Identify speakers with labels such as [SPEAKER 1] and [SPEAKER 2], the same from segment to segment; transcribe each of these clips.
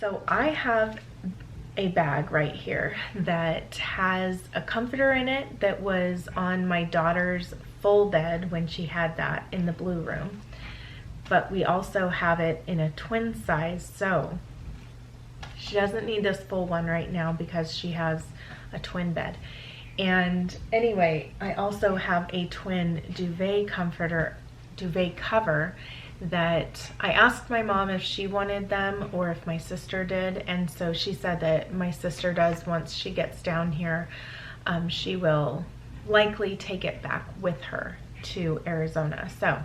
[SPEAKER 1] So I have a bag right here that has a comforter in it that was on my daughter's full bed when she had that in the blue room. But we also have it in a twin size, so she doesn't need this full one right now because she has a twin bed. And anyway, I also have a twin duvet cover that I asked my mom if she wanted them or if my sister did, and so she said that my sister does. Once she gets down here, she will likely take it back with her to Arizona. So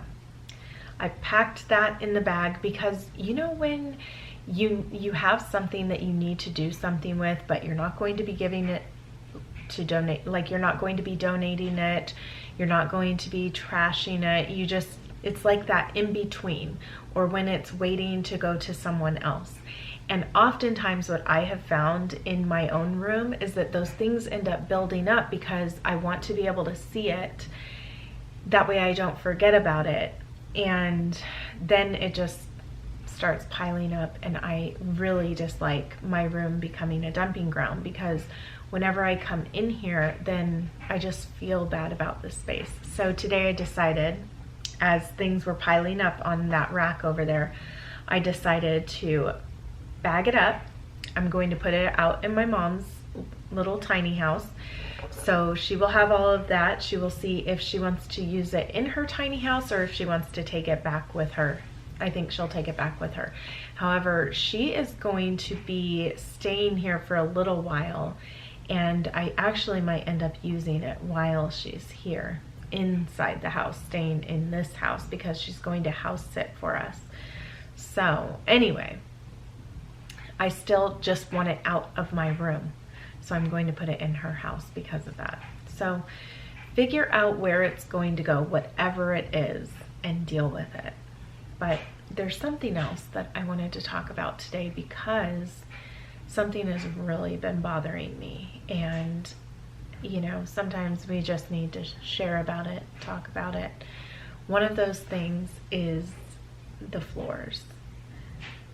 [SPEAKER 1] I packed that in the bag because you know when you have something that you need to do something with, but you're not going to be giving it to donate, like you're not going to be donating it, you're not going to be trashing it, it's like that in between, or when it's waiting to go to someone else. And oftentimes what I have found in my own room is that those things end up building up because I want to be able to see it. That way I don't forget about it. And then it just starts piling up, and I really dislike my room becoming a dumping ground because whenever I come in here, then I just feel bad about this space. So today I decided, as things were piling up on that rack over there, I decided to bag it up. I'm going to put it out in my mom's little tiny house. So she will have all of that. She will see if she wants to use it in her tiny house or if she wants to take it back with her. I think she'll take it back with her. However, she is going to be staying here for a little while, and I actually might end up using it while she's here inside the house, staying in this house because she's going to house sit for us. So anyway, I still just want it out of my room. So I'm going to put it in her house because of that. So figure out where it's going to go, whatever it is, and deal with it. But there's something else that I wanted to talk about today because something has really been bothering me. And, you know, sometimes we just need to share about it, talk about it. One of those things is the floors.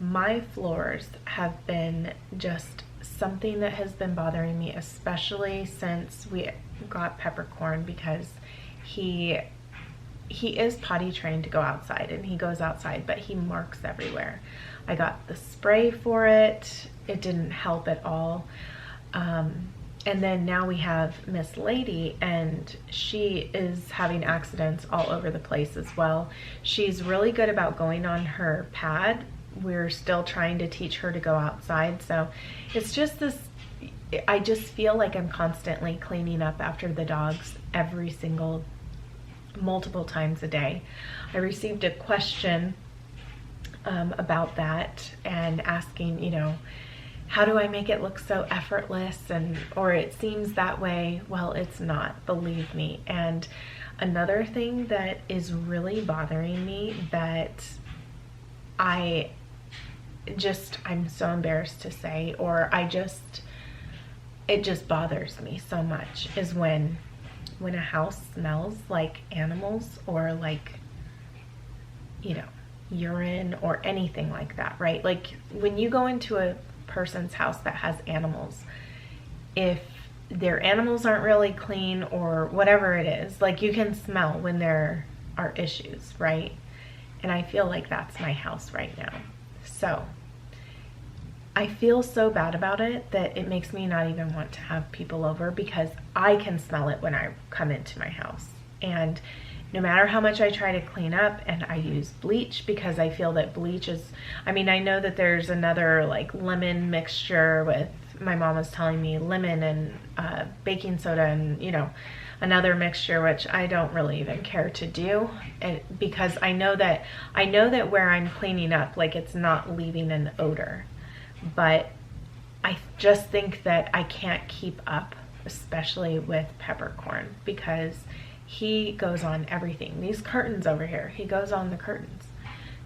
[SPEAKER 1] My floors have been just something that has been bothering me, especially since we got Peppercorn, because he is potty trained to go outside, and he goes outside, but he marks everywhere. I got the spray for it. It didn't help at all. And then now we have Miss Lady, and she is having accidents all over the place as well. She's really good about going on her pad. We're still trying to teach her to go outside. So it's just this, I just feel like I'm constantly cleaning up after the dogs multiple times a day. I received a question about that and asking, you know, how do I make it look so effortless, or it seems that way. Well, it's not, believe me. And another thing that is really bothering me that I'm so embarrassed to say, or it just bothers me so much, is when a house smells like animals, or like, you know, urine or anything like that, right? Like when you go into a person's house that has animals, if their animals aren't really clean or whatever it is, like you can smell when there are issues, right? And I feel like that's my house right now. So I feel so bad about it that it makes me not even want to have people over, because I can smell it when I come into my house. And no matter how much I try to clean up, and I use bleach because I feel that bleach is, I mean, I know that there's another like lemon mixture with, my mom was telling me, lemon and baking soda and, you know, another mixture, which I don't really even care to do, because I know that where I'm cleaning up, like it's not leaving an odor. But I just think that I can't keep up, especially with Peppercorn, because he goes on everything. These curtains over here, he goes on the curtains.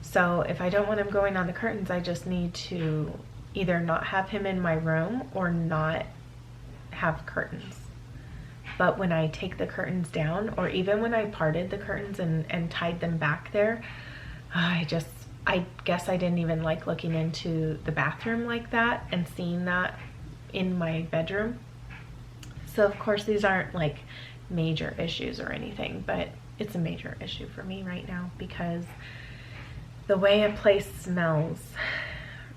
[SPEAKER 1] So if I don't want him going on the curtains, I just need to either not have him in my room or not have curtains. But when I take the curtains down, or even when I parted the curtains and tied them back there, I guess I didn't even like looking into the bathroom like that and seeing that in my bedroom. So of course these aren't like major issues or anything, but it's a major issue for me right now because the way a place smells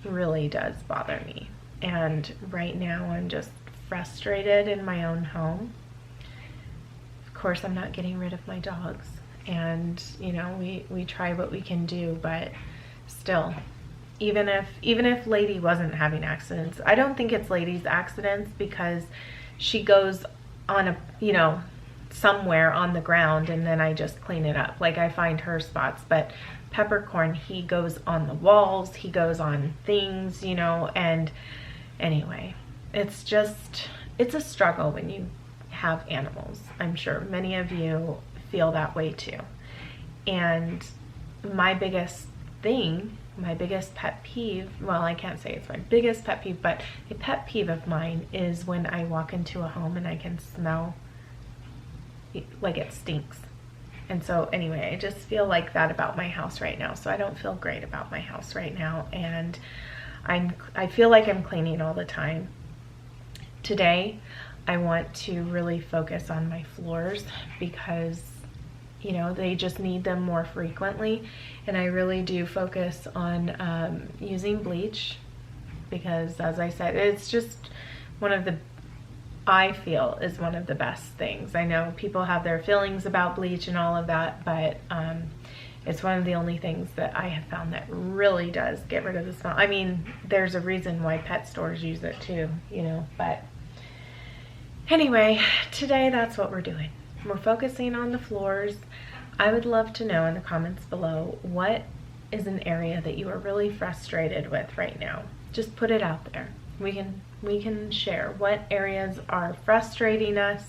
[SPEAKER 1] really does bother me. And right now I'm just frustrated in my own home. Of course I'm not getting rid of my dogs, and you know, we try what we can do, but still, even if Lady wasn't having accidents, I don't think it's Lady's accidents because she goes on a, you know, somewhere on the ground and then I just clean it up. Like I find her spots, but Peppercorn, he goes on the walls, he goes on things, you know. And anyway, it's a struggle when you have animals. I'm sure many of you feel that way too. And my biggest pet peeve, well, I can't say it's my biggest pet peeve, but a pet peeve of mine is when I walk into a home and I can smell like it stinks. And so anyway, I just feel like that about my house right now. So I don't feel great about my house right now, and I feel like I'm cleaning all the time. Today, I want to really focus on my floors because, you know, they just need them more frequently. And I really do focus on using bleach because, as I said, it's just I feel is one of the best things. I know people have their feelings about bleach and all of that, but it's one of the only things that I have found that really does get rid of the smell. I mean, there's a reason why pet stores use it too, you know, but anyway, today that's what we're doing. We're focusing on the floors. I would love to know in the comments below, what is an area that you are really frustrated with right now? Just put it out there. We can share what areas are frustrating us.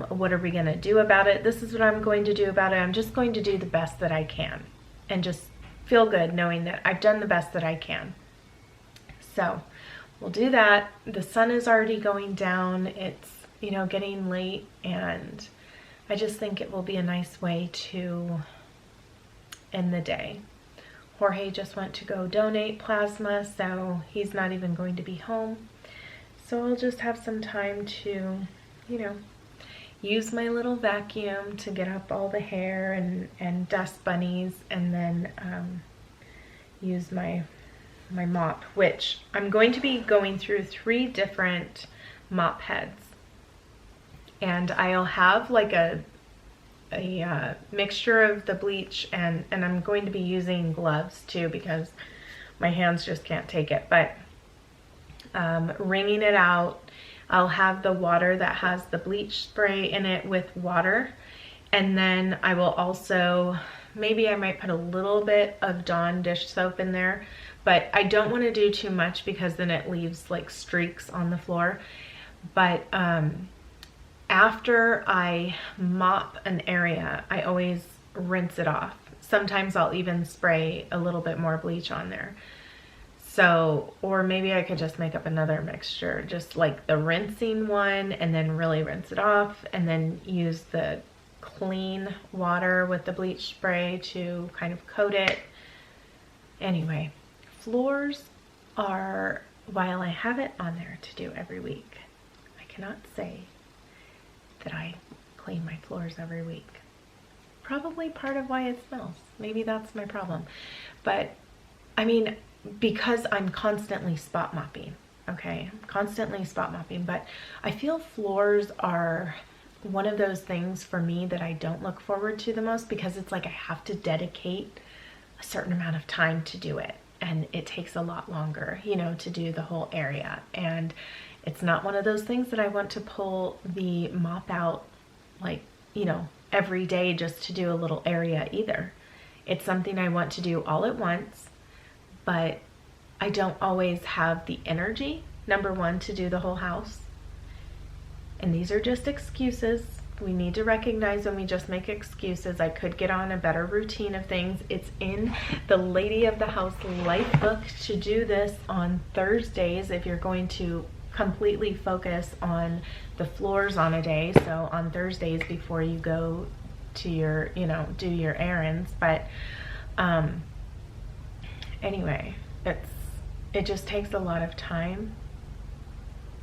[SPEAKER 1] What are we going to do about it? This is what I'm going to do about it. I'm just going to do the best that I can and just feel good knowing that I've done the best that I can. So we'll do that. The sun is already going down. It's, you know, getting late, and I just think it will be a nice way to end the day. Jorge just went to go donate plasma, so he's not even going to be home. So I'll just have some time to, you know, use my little vacuum to get up all the hair and dust bunnies, and then use my mop, which I'm going to be going through 3 different mop heads. And I'll have like a mixture of the bleach, and I'm going to be using gloves too because my hands just can't take it, but wringing it out. I'll have the water that has the bleach spray in it with water, and then I will also, maybe I might put a little bit of Dawn dish soap in there, but I don't want to do too much because then it leaves like streaks on the floor. But after I mop an area, I always rinse it off. Sometimes I'll even spray a little bit more bleach on there. So, or maybe I could just make up another mixture, just like the rinsing one, and then really rinse it off, and then use the clean water with the bleach spray to kind of coat it. Anyway, floors are, while I have it on there to do every week, I cannot say that I clean my floors every week. Probably part of why it smells. Maybe that's my problem. But I mean, because I'm constantly spot mopping, okay? I'm constantly spot mopping, but I feel floors are one of those things for me that I don't look forward to the most, because it's like I have to dedicate a certain amount of time to do it, and it takes a lot longer, you know, to do the whole area. And it's not one of those things that I want to pull the mop out, like, you know, every day just to do a little area either. It's something I want to do all at once, but I don't always have the energy, number one, to do the whole house. And these are just excuses. We need to recognize when we just make excuses. I could get on a better routine of things. It's in the Lady of the House life book to do this on Thursdays if you're going to completely focus on the floors on a day. So on Thursdays before you go to your, you know, do your errands. But Anyway, it just takes a lot of time,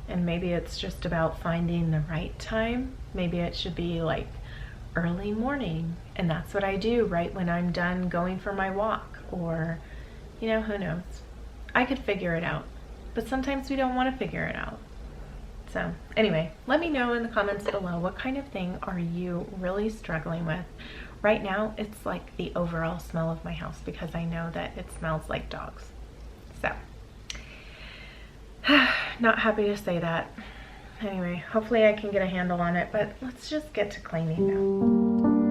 [SPEAKER 1] and maybe it's just about finding the right time. Maybe it should be like early morning, and that's what I do right when I'm done going for my walk, or you know, who knows. I could figure it out, but sometimes we don't want to figure it out. So anyway, let me know in the comments below, what kind of thing are you really struggling with? Right now, it's like the overall smell of my house, because I know that it smells like dogs. So, not happy to say that. Anyway, hopefully I can get a handle on it, but let's just get to cleaning now.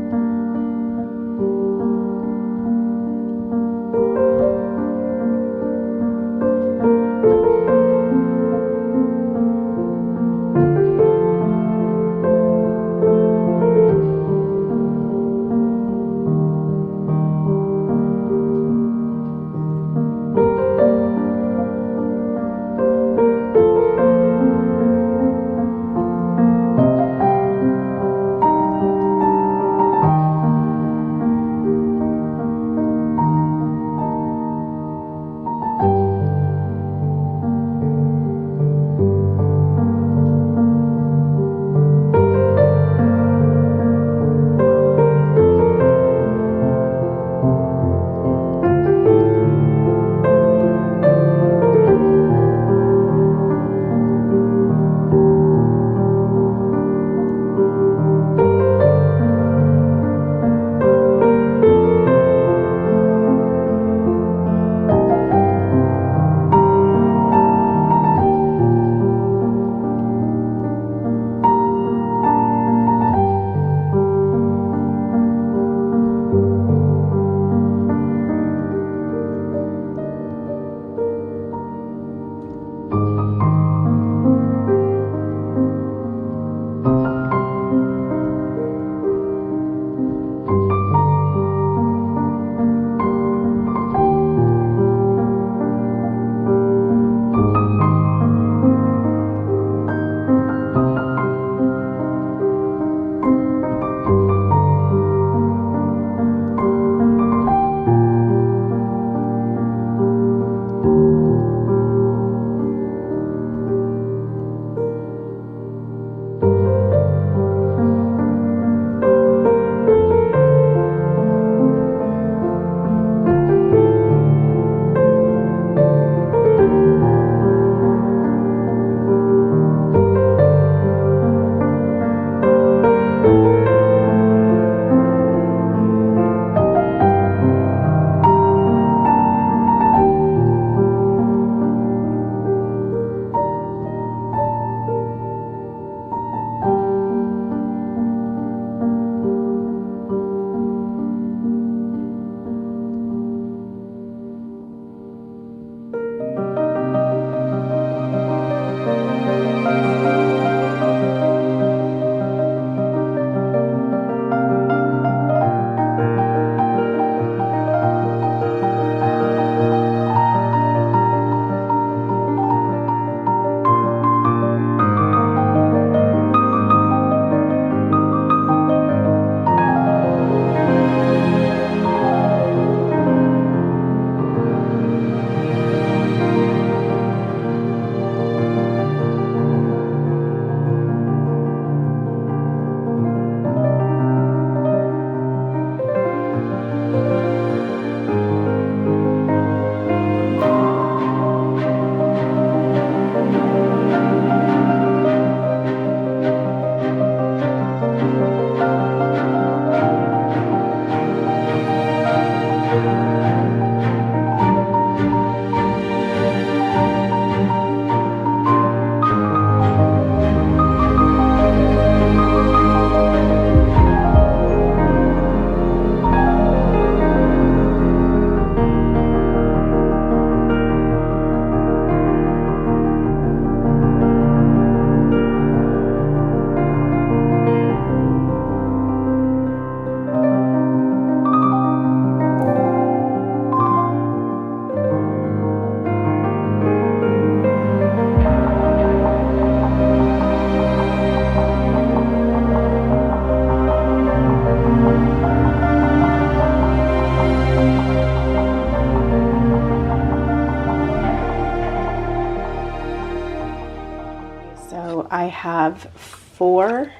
[SPEAKER 1] I have 4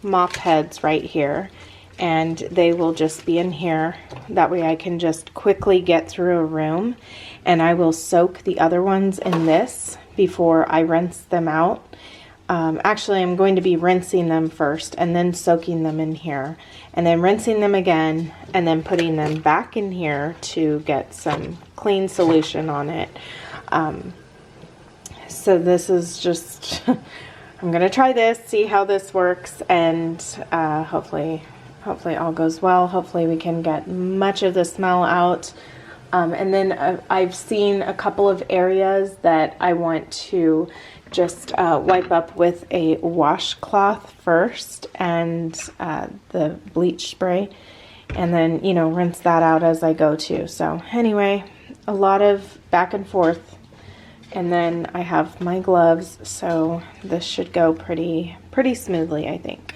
[SPEAKER 1] mop heads right here, and they will just be in here. That way I can just quickly get through a room, and I will soak the other ones in this before I rinse them out. Actually, I'm going to be rinsing them first and then soaking them in here, and then rinsing them again and then putting them back in here to get some clean solution on it. So this is just, I'm going to try this, see how this works, and hopefully all goes well. Hopefully we can get much of the smell out. And then I've seen a couple of areas that I want to just wipe up with a washcloth first and the bleach spray, and then, you know, rinse that out as I go too. So anyway, a lot of back and forth, and then I have my gloves, so this should go pretty smoothly, I think.